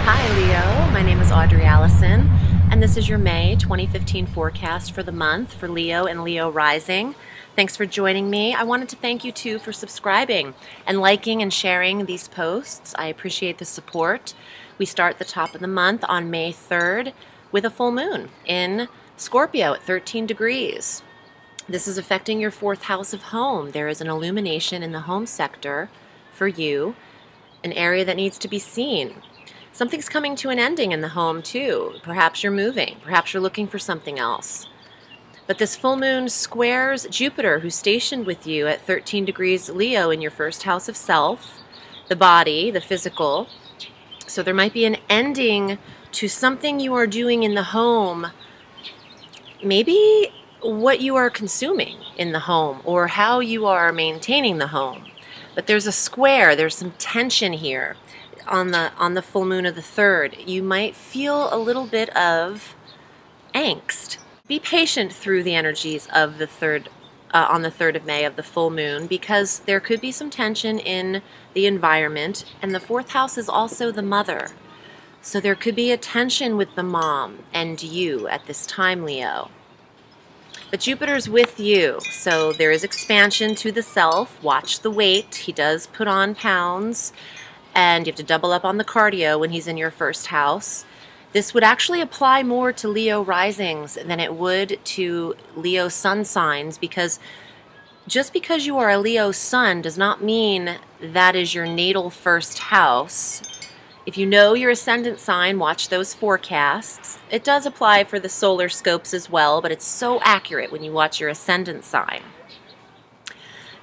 Hi Leo, my name is Audrey Allison, and this is your May 2015 forecast for the month for Leo and Leo Rising. Thanks for joining me. I wanted to thank you too for subscribing and liking and sharing these posts. I appreciate the support. We start the top of the month on May 3rd with a full moon in Scorpio at 13 degrees. This is affecting your fourth house of home. There is an illumination in the home sector for you, an area that needs to be seen. Something's coming to an ending in the home too. Perhaps you're moving. Perhaps you're looking for something else. But this full moon squares Jupiter, who's stationed with you at 13 degrees Leo in your first house of self, the body, the physical. So there might be an ending to something you are doing in the home. Maybe what you are consuming in the home or how you are maintaining the home. But there's a square. There's some tension here. On the full moon of the 3rd, you might feel a little bit of angst. Be patient through the energies of the 3rd, on the 3rd of May of the full moon, because there could be some tension in the environment, and the 4th house is also the mother. So there could be a tension with the mom and you at this time, Leo. But Jupiter's with you, so there is expansion to the self. Watch the weight. He does put on pounds. And you have to double up on the cardio when he's in your first house. This would actually apply more to Leo risings than it would to Leo sun signs, because just because you are a Leo sun does not mean that is your natal first house. If you know your ascendant sign, watch those forecasts. It does apply for the solar scopes as well, but it's so accurate when you watch your ascendant sign.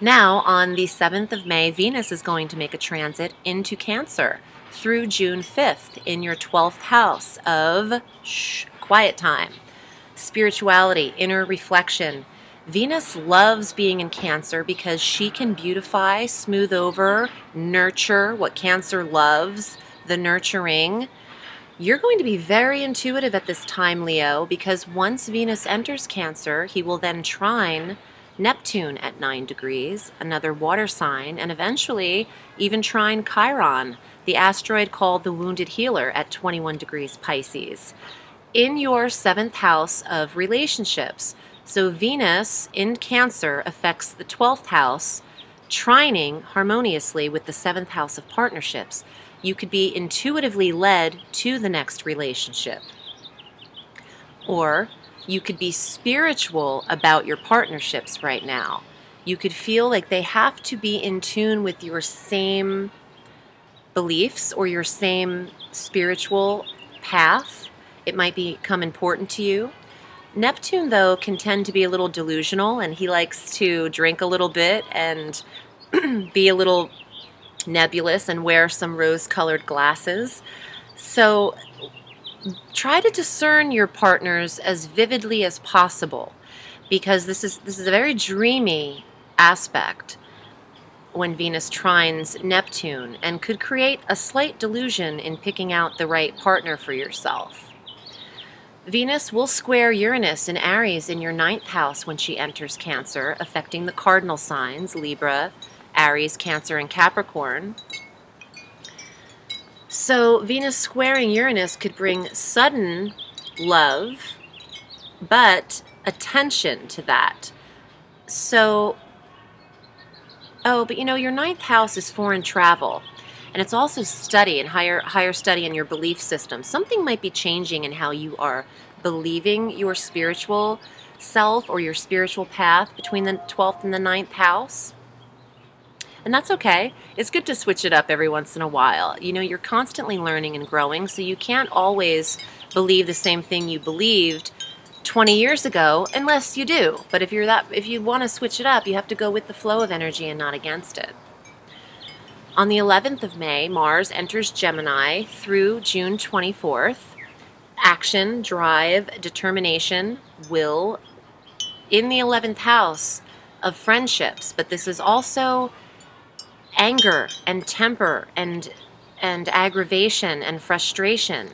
Now, on the 7th of May, Venus is going to make a transit into Cancer through June 5th in your 12th house of quiet time, spirituality, inner reflection. Venus loves being in Cancer because she can beautify, smooth over, nurture what Cancer loves, the nurturing. You're going to be very intuitive at this time, Leo, because once Venus enters Cancer, he will then trine Neptune at 9 degrees, another water sign, and eventually even trine Chiron, the asteroid called the Wounded Healer, at 21 degrees Pisces, in your 7th house of relationships. So Venus in Cancer affects the 12th house, trining harmoniously with the 7th house of partnerships. You could be intuitively led to the next relationship. Or you could be spiritual about your partnerships right now. You could feel like they have to be in tune with your same beliefs or your same spiritual path. It might become important to you. Neptune, though, can tend to be a little delusional, and he likes to drink a little bit and be a little nebulous and wear some rose-colored glasses. So try to discern your partners as vividly as possible, because this is a very dreamy aspect when Venus trines Neptune, and could create a slight delusion in picking out the right partner for yourself. Venus will square Uranus in Aries in your 9th house when she enters Cancer, affecting the cardinal signs Libra, Aries, Cancer, and Capricorn. So Venus squaring Uranus could bring sudden love, but attention to that. So, but you know, your 9th house is foreign travel, and it's also study and higher study in your belief system. Something might be changing in how you are believing your spiritual self or your spiritual path between the 12th and the 9th house. And that's okay. It's good to switch it up every once in a while. You know, you're constantly learning and growing, so you can't always believe the same thing you believed 20 years ago, unless you do. But if you want to switch it up, you have to go with the flow of energy and not against it. On the 11th of May, Mars enters Gemini through June 24th. Action, drive, determination, will, in the 11th house of friendships. But this is also anger and temper and aggravation and frustration.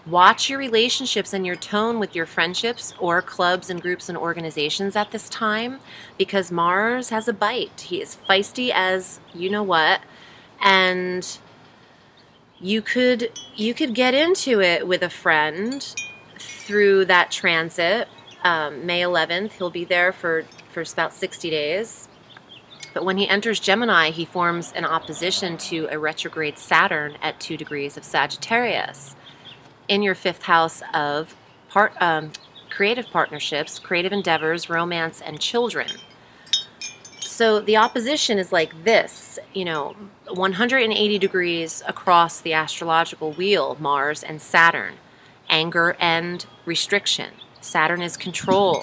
Watch your relationships and your tone with your friendships or clubs and groups and organizations at this time, because Mars has a bite. He is feisty as you know what, and You could get into it with a friend through that transit. May 11th, he'll be there for about 60 days. But when he enters Gemini, he forms an opposition to a retrograde Saturn at 2 degrees of Sagittarius in your 5th house of creative partnerships, creative endeavors, romance, and children. So the opposition is like this, 180 degrees across the astrological wheel, Mars and Saturn. Anger and restriction. Saturn is control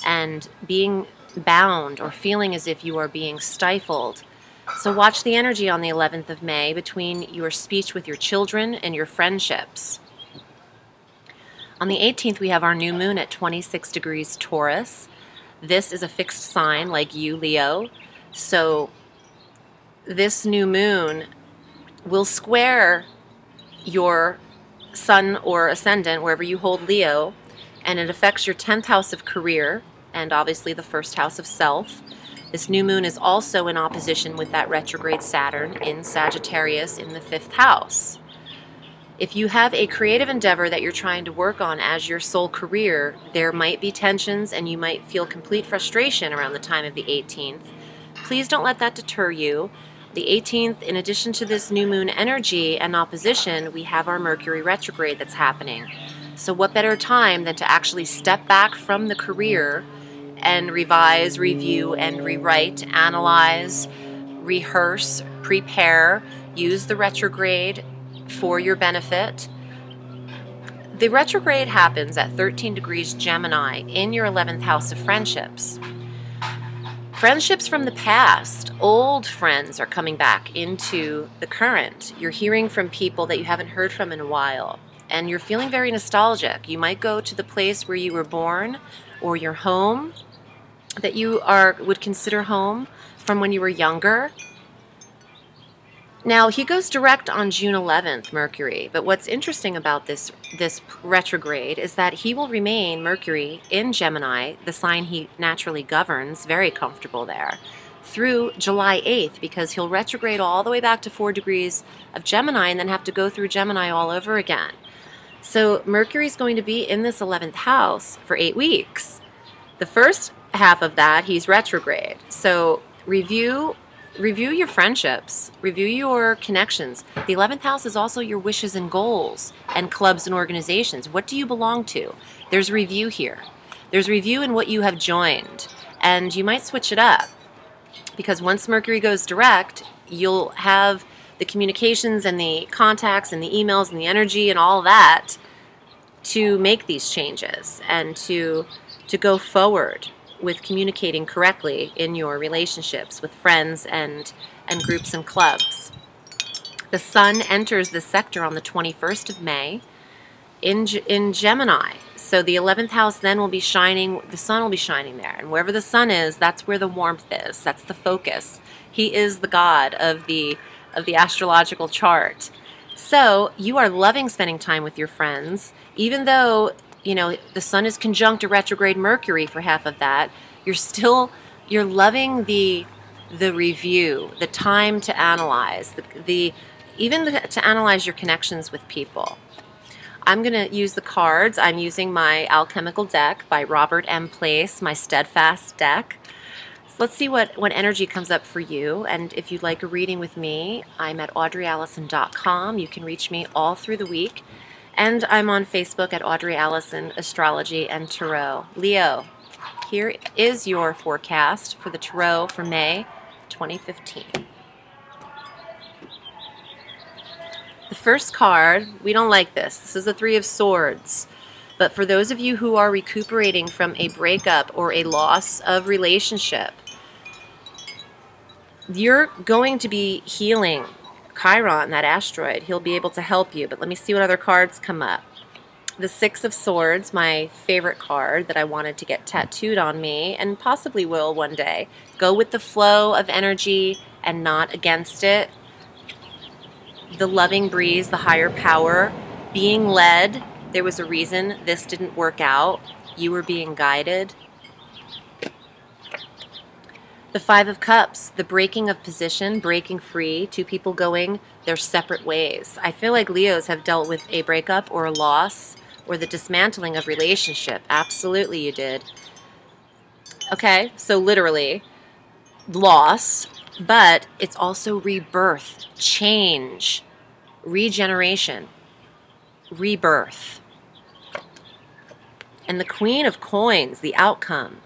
and being bound or feeling as if you are being stifled. So watch the energy on the 11th of May between your speech with your children and your friendships. On the 18th, we have our new moon at 26 degrees Taurus. This is a fixed sign like you, Leo. So this new moon will square your sun or ascendant, wherever you hold Leo, and it affects your 10th house of career and obviously the 1st house of self. This new moon is also in opposition with that retrograde Saturn in Sagittarius in the 5th house. If you have a creative endeavor that you're trying to work on as your sole career, there might be tensions and you might feel complete frustration around the time of the 18th. Please don't let that deter you. The 18th, in addition to this new moon energy and opposition, we have our Mercury retrograde that's happening. So what better time than to actually step back from the career and revise, review, and rewrite, analyze, rehearse, prepare, use the retrograde for your benefit. The retrograde happens at 13 degrees Gemini in your 11th house of friendships. Friendships from the past, old friends are coming back into the current. You're hearing from people that you haven't heard from in a while, and you're feeling very nostalgic. You might go to the place where you were born or your home that you would consider home from when you were younger. Now, he goes direct on June 11th, Mercury, but what's interesting about this retrograde is that he will remain, Mercury, in Gemini, the sign he naturally governs, very comfortable there, through July 8th, because he'll retrograde all the way back to 4 degrees of Gemini and then have to go through Gemini all over again. So Mercury's going to be in this 11th house for 8 weeks. The first half of that, he's retrograde. So review your friendships, review your connections. The 11th house is also your wishes and goals and clubs and organizations. What do you belong to? There's review here. There's review in what you have joined, and you might switch it up because once Mercury goes direct, you'll have the communications and the contacts and the emails and the energy and all that to make these changes and to go forward with communicating correctly in your relationships with friends and groups and clubs. The sun enters this sector on the 21st of May in Gemini. So the 11th house then will be shining, the sun will be shining there. And wherever the sun is, that's where the warmth is. That's the focus. He is the god of the astrological chart. So you are loving spending time with your friends, even though the sun is conjunct a retrograde Mercury for half of that. You're loving the review, the time to analyze, to analyze your connections with people. I'm going to use the cards. I'm using my alchemical deck by Robert M. Place, my steadfast deck. So let's see what energy comes up for you. And if you'd like a reading with me, I'm at audreyallison.com. You can reach me all through the week. And I'm on Facebook at Audrey Allison, Astrology and Tarot. Leo, here is your forecast for the Tarot for May 2015. The first card, we don't like this. This is the Three of Swords. But for those of you who are recuperating from a breakup or a loss of relationship, you're going to be healing. Chiron, that asteroid, he'll be able to help you. But let me see what other cards come up. The Six of Swords, my favorite card that I wanted to get tattooed on me and possibly will one day. Go with the flow of energy and not against it. The loving breeze, the higher power, being led. There was a reason this didn't work out. You were being guided. The Five of Cups, the breaking of position, breaking free, two people going their separate ways. I feel like Leos have dealt with a breakup or a loss or the dismantling of relationship. Absolutely you did. Okay, so literally loss, but it's also rebirth, change, regeneration, rebirth. And the Queen of Coins, the outcome.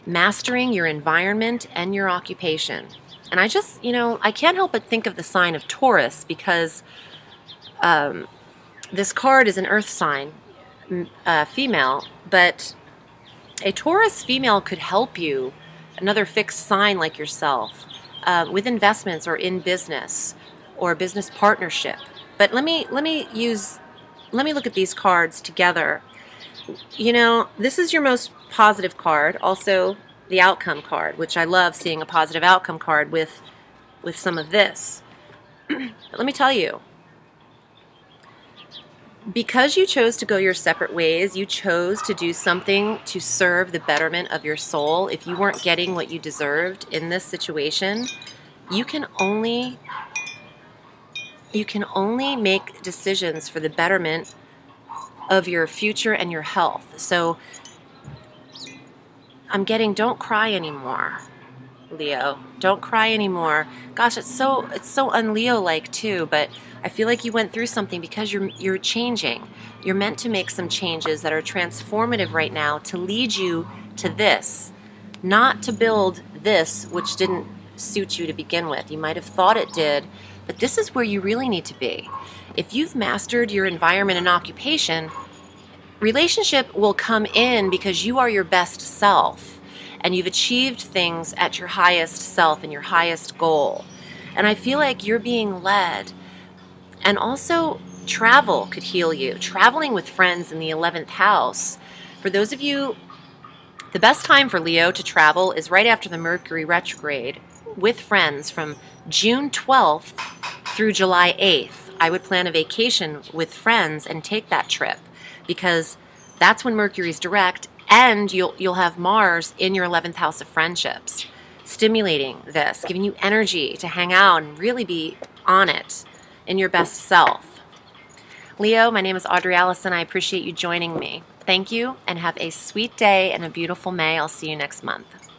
Mastering your environment and your occupation. And I just, I can't help but think of the sign of Taurus because this card is an earth sign, female, but a Taurus female could help you, another fixed sign like yourself, with investments or in business or business partnership. But let me look at these cards together. This is your most positive card, also the outcome card, which I love seeing a positive outcome card with some of this. But let me tell you, because you chose to go your separate ways, you chose to do something to serve the betterment of your soul. If you weren't getting what you deserved in this situation, you can only make decisions for the betterment of your future and your health. So I'm getting, don't cry anymore, Leo. Don't cry anymore. Gosh, it's so un-Leo-like too, but I feel like you went through something because you're changing. You're meant to make some changes that are transformative right now to lead you to this, not to build this which didn't suit you to begin with. You might have thought it did, but this is where you really need to be. If you've mastered your environment and occupation, relationship will come in because you are your best self and you've achieved things at your highest self and your highest goal. And I feel like you're being led. And also travel could heal you. Traveling with friends in the 11th house. For those of you, the best time for Leo to travel is right after the Mercury retrograde with friends from June 12th through July 8th. I would plan a vacation with friends and take that trip because that's when Mercury's direct and you'll have Mars in your 11th house of friendships, stimulating this, giving you energy to hang out and really be on it in your best self. Leo, my name is Audrey Allison. I appreciate you joining me. Thank you and have a sweet day and a beautiful May. I'll see you next month.